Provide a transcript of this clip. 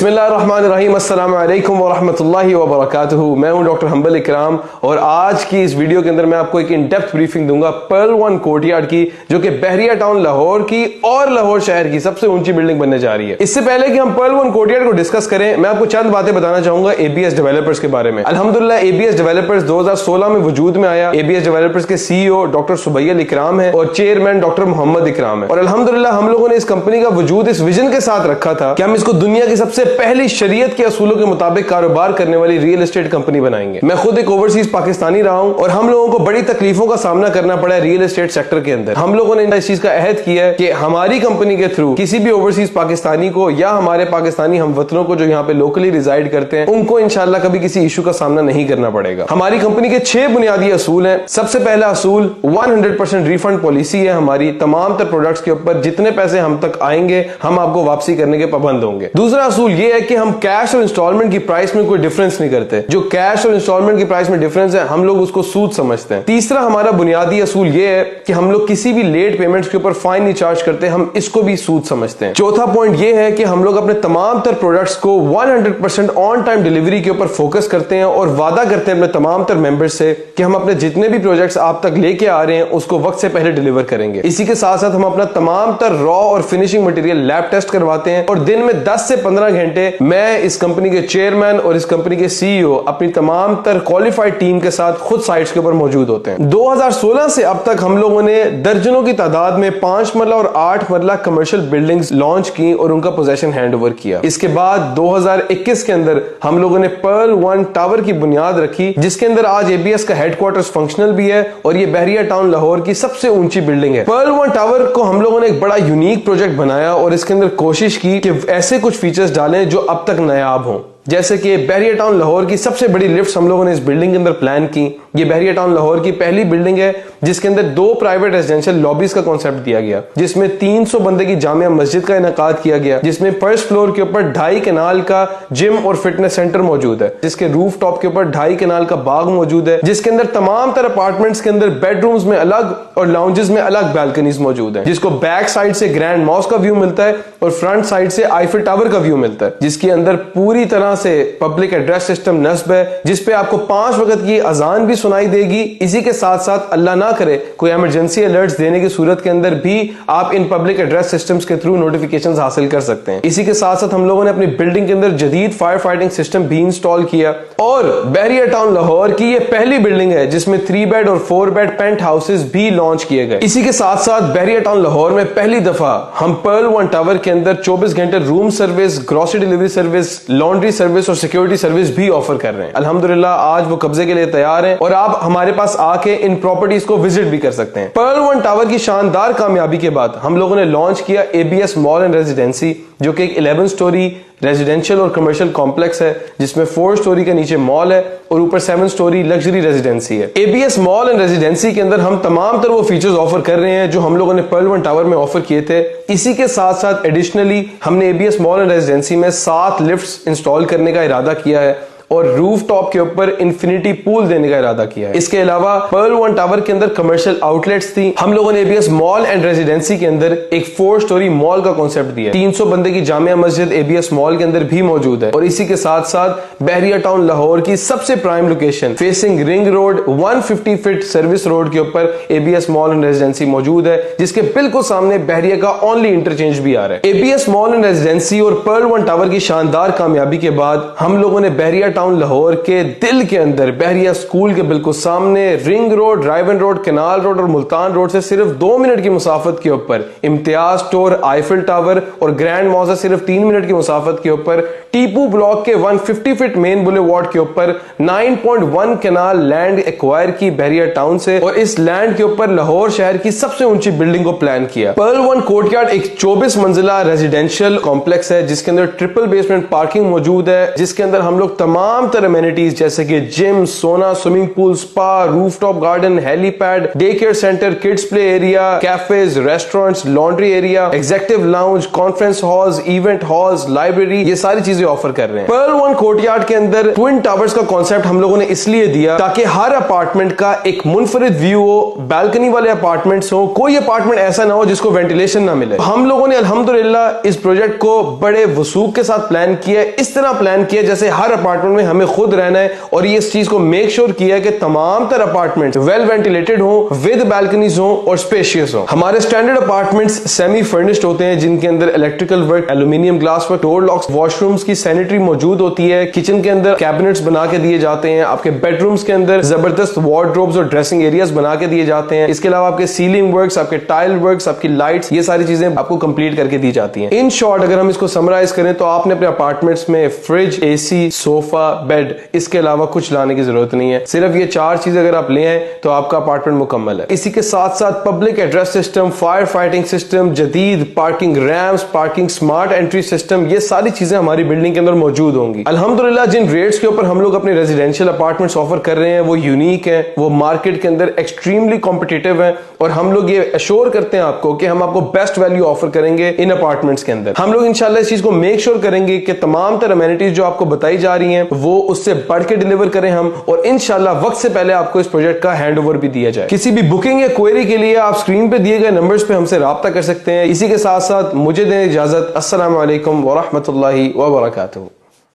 बिस्मिल्लाहिर्रहमानिर्रहीम, अस्सलाम वालेकुम वरहमतुल्लाहि वबरकातुहू। मैं हूं डॉक्टर हम्बल इकराम और आज की इस वीडियो के अंदर मैं आपको एक इन डेप्थ ब्रीफिंग दूंगा पर्ल वन कोर्टयार्ड की, जो कि बहरिया टाउन लाहौर की और लाहौर शहर की सबसे ऊंची बिल्डिंग बनने जा रही है। इससे पहले कि हम पर्ल वन कोर्टयार्ड को डिस्कस करें, मैं आपको चंद बातें बताना चाहूंगा एबीएस डेवलपर्स के बारे में। अल्हम्दुलिल्लाह एबीएस डेवलपर्स 2016 में वजूद में आया। एबीएस डेवलपर्स के सीईओ डॉक्टर सुबैयल इकराम है और चेयरमैन डॉक्टर मोहम्मद इकराम है। और अल्हम्दुलिल्लाह हम लोगों ने इस कंपनी का वजूद इस विजन के साथ रखा था कि हम इसको दुनिया की सबसे पहली शरीयत के असूलों के मुताबिक कारोबार करने वाली रियल एस्टेट कंपनी बनाएंगे। मैं खुद एक ओवरसीज पाकिस्तानी रहा हूं और हम लोगों को बड़ी तकलीफों का सामना करना पड़ा है रियल एस्टेट सेक्टर के अंदर। हम लोगों ने इस चीज का अहद किया है कि हमारी कंपनी के थ्रू किसी भी ओवरसीज पाकिस्तानी को या हमारे पाकिस्तानी हमवतनों को जो यहाँ पे लोकली रिजाइड करते हैं, उनको इंशाल्लाह कभी किसी इशू का सामना नहीं करना पड़ेगा। हमारी कंपनी के 6 बुनियादी असूल हैं। सबसे पहला असूल 100% रिफंड पॉलिसी है। हमारी तमाम तर प्रोडक्ट्स के ऊपर जितने पैसे हम तक आएंगे हम आपको वापसी करने के पाबंद होंगे। दूसरा असूल ये है कि हम कैश और इंस्टॉलमेंट की प्राइस में कोई डिफरेंस नहीं करते। जो कैश और इंस्टॉलमेंट की प्राइस में डिफरेंस है हम लोग उसको सूद समझते हैं। तीसरा हमारा बुनियादी असूल ये है कि हम लोग किसी भी लेट पेमेंट्स के ऊपर फाइन नहीं चार्ज करते, हम इसको भी सूद समझते हैं। चौथा पॉइंट ये है कि हम लोग अपने तमाम तर प्रोडक्ट्स को 100% ऑन टाइम डिलीवरी के ऊपर फोकस करते हैं और वादा करते हैं अपने तमाम तर मेंबर्स से कि हम अपने जितने भी प्रोजेक्ट्स आप तक लेके आ रहे हैं उसको वक्त से पहले डिलीवर करेंगे। इसी के साथ साथ हम अपना तमाम तर रॉ और फिनिशिंग मटेरियल लैब टेस्ट करवाते हैं और दिन में 10 से 15 घंटे मैं इस कंपनी के चेयरमैन और इस कंपनी के सीईओ अपनी तमाम तर क्वालिफाइड टीम के साथ खुद साइट्स के ऊपर मौजूद होते हैं। 2016 से अब तक हम लोगों ने दर्जनों की तादाद में 5 मरला और 8 मरला कमर्शियल बिल्डिंग्स लॉन्च की और उनका पोजेशन हैंड ओवर किया। इसके बाद 2021 के अंदर हम लोगों ने पर्ल वन टावर की बुनियाद रखी, जिसके अंदर आज एबीएस का हेडक्वार्टर्स फंक्शनल भी है और ये बहरिया टाउन लाहौर की सबसे ऊंची बिल्डिंग है। पर्ल वन टावर को हम लोगों ने एक बड़ा यूनिक प्रोजेक्ट बनाया और इसके अंदर कोशिश की कि ऐसे कुछ फीचर्स डालें जो अब तक नायाब हों। जैसे कि बहरिया टाउन लाहौर की सबसे बड़ी लिफ्ट्स हम लोगों ने इस बिल्डिंग के अंदर प्लान की। ये बहरिया टाउन लाहौर की पहली बिल्डिंग है जिसके अंदर 2 प्राइवेट रेजिडेंशियल लॉबीज का कॉन्सेप्ट दिया गया, जिसमें 300 बंदे की जामिया मस्जिद का इनेकाद किया गया, जिसमें फर्स्ट फ्लोर के ऊपर 2.5 कनाल का जिम और फिटनेस सेंटर मौजूद है, जिसके रूफ टॉप के ऊपर 2.5 कनाल का बाग मौजूद है, जिसके अंदर तमाम तरह अपार्टमेंट्स के अंदर बेडरूम्स में अलग और लाउंजेस में अलग बैल्कनीज मौजूद है, जिसको बैक साइड से ग्रैंड मॉस्क का व्यू मिलता है और फ्रंट साइड से आईफिल टावर का व्यू मिलता है, जिसके अंदर पूरी तरह से पब्लिक एड्रेस सिस्टम नस्ब है, जिसपे आपको 5 वक्त की अजान भी सुनाई देगी। इसी के साथ साथ अल्लाह ना करे कोई इमरजेंसी अलर्ट्स देने की सूरत के अंदर भी आप इन पब्लिक एड्रेस सिस्टम्स के थ्रू नोटिफिकेशंस हासिल कर सकते हैं। इसी के साथ साथ हम लोगों ने अपनी बिल्डिंग के अंदर जदीद फायर फाइटिंग सिस्टम भी इंस्टॉल किया और बहरिया टाउन लाहौर की ये पहली बिल्डिंग है जिसमें 3 बेड और 4 बेड पेंट हाउसेस भी लॉन्च किए गए। इसी के साथ साथ बहरिया टाउन लाहौर में पहली दफा हम पर्ल वन टावर के अंदर 24 घंटे room service, grocery delivery service, laundry service और सिक्योरिटी सर्विस भी ऑफर कर रहे हैं। अल्हम्दुलिल्लाह आज वो कब्जे के लिए तैयार हैं और आप हमारे पास आके इन प्रॉपर्टीज को विजिट भी कर सकते हैं। पर्ल वन टावर की शानदार कामयाबी के बाद हम लोगों ने लॉन्च किया एबीएस मॉल एंड रेजिडेंसी, जो कि एक 11 स्टोरी रेजिडेंशियल और कमर्शियल कॉम्प्लेक्स है, जिसमें 4 स्टोरी के नीचे मॉल है और ऊपर 7 स्टोरी लग्जरी रेजिडेंसी है। एबीएस मॉल एंड रेजिडेंसी के अंदर हम तमाम तरह वो फीचर्स ऑफर कर रहे हैं जो हम लोगों ने पर्ल वन टावर में ऑफर किए थे। इसी के साथ साथ एडिशनली हमने एबीएस मॉल एंड रेजिडेंसी में 7 लिफ्ट्स इंस्टॉल करने का इरादा किया है और रूफ टॉप के ऊपर इंफिनिटी पूल देने का इरादा किया है। इसके अलावा पर्ल वन टावर के अंदर कमर्शियल आउटलेट्स थी। हम लोगों ने एबीएस मॉल एंड रेजिडेंसी के अंदर एक 4 स्टोरी मॉल का कॉन्सेप्ट दिया। 300 बंदे की जामिया मस्जिद एबीएस मॉल के अंदर भी मौजूद है और इसी के साथ साथ बहरिया टाउन लाहौर की सबसे prime location facing ring road 150 feet service road के ऊपर एबीएस मॉल एंड रेजिडेंसी मौजूद है, जिसके बिल्कुल सामने बहरिया का ओनली इंटरचेंज भी आ रहा है। एबीएस मॉल एंड रेजिडेंसी और पर्ल वन टावर की शानदार कामयाबी के बाद हम लोगों ने बहरिया टाउन लाहौर के दिल के अंदर बहरिया स्कूल के बिल्कुल सामने ring road, driven road, canal road और मुल्तान रोड से सिर्फ 2 मिनट की मुसाफत के ऊपर इम्तियाज स्टोर, आईफिल टावर और ग्रैंड मॉल से सिर्फ 3 मिनट की मुसाफत के ऊपर टीपू ब्लॉक के 150 फीट मेन बुलेवार्ड के ऊपर 9.1 कैनाल लैंड एक्वायर की बहरिया टाउन से और इस लैंड के ऊपर लाहौर शहर की सबसे ऊंची बिल्डिंग को प्लान किया। पर्ल वन कोर्टयार्ड एक 24 मंजिला रेजिडेंशियल कॉम्प्लेक्स है जिसके अंदर ट्रिपल बेसमेंट पार्किंग मौजूद है, जिसके अंदर हम लोग तमाम तमाम तरह amenities जैसे कि जिम, सोना, swimming pool, spa, rooftop garden, helipad, day care centre, kids play area, cafes, restaurants, laundry area, executive lounge, conference halls, event halls, library, ये सारी चीजें ऑफर कर रहे हैं। पर्ल वन कोर्टयार्ड के अंदर ट्विन टावर्स का कॉन्सेप्ट हम लोगों ने इसलिए दिया ताकि हर अपार्टमेंट का एक मुनफरिद व्यू हो, बालकनी वाले अपार्टमेंट्स हो, कोई अपार्टमेंट ऐसा ना हो जिसको वेंटिलेशन ना मिले। हम लोगों ने अल्हम्दुलिल्लाह इस प्रोजेक्ट को बड़े वसूख के साथ प्लान किया, इस तरह प्लान किया जैसे हर अपार्टमेंट में हमें खुद रहना है, और ये इस चीज को मेक श्योर किया कि तमाम तरह अपार्टमेंट्स वेल वेंटिलेटेड हो, विद बालकनीज हो और स्पेशियस हो। हमारे स्टैंडर्ड अपार्टमेंट्स सेमी फर्निश्ड होते हैं जिनके अंदर electrical work, aluminium glass work, door locks, washrooms की सैनिटरी मौजूद होती है, किचन के अंदर कैबिनेट्स बना के दिए जाते हैं, आपके बेडरूम्स के अंदर जबरदस्त वार्डरोब्स और ड्रेसिंग एरियाज बना के दिए जाते हैं। इसके अलावा आपके सीलिंग वर्क्स, आपके टाइल वर्क्स, आपकी लाइट्स, ये सारी चीजें आपको कंप्लीट करके दी जाती हैं। इन शॉर्ट अगर हम इसको समराइज करें तो आपने अपने अपार्टमेंट्स में फ्रिज, एसी, सोफा, बेड, इसके अलावा कुछ लाने की जरूरत नहीं है। सिर्फ ये 4 चीज अगर आप ले आए तो आपका अपार्टमेंट मुकम्मल है। इसी के साथ साथ public address system, fire fighting system, जदीद parking ramps, parking smart entry system, ये सारी चीजें हमारी बिल्डिंग के अंदर मौजूद होंगी। अल्हम्दुलिल्लाह जिन रेट्स के ऊपर हम लोग अपने रेजिडेंशियल अपार्टमेंट्स ऑफर कर रहे हैं वो यूनिक है, वो मार्केट के अंदर एक्सट्रीमली कॉम्पिटिटिव है, और हम लोग ये अश्योर करते हैं आपको कि हम आपको बेस्ट वैल्यू ऑफर करेंगे इन अपार्टमेंट्स के अंदर। हम लोग इंशाल्लाह इस चीज को मेक श्योर करेंगे कि तमाम तरह अमेनिटीज जो आपको बताई जा रही हैं वो उससे बढ़ के डिलीवर करें हम, और इंशाल्लाह वक्त से पहले आपको इस प्रोजेक्ट का हैंड ओवर भी दिया जाए। किसी भी बुकिंग या क्वेरी के लिए आप स्क्रीन पे दिए गए नंबर्स पे हमसे राब्ता कर सकते हैं। इसी के साथ साथ मुझे दें इजाजत। अस्सलाम वालेकुम व रहमतुल्लाहि व बरकातुहू।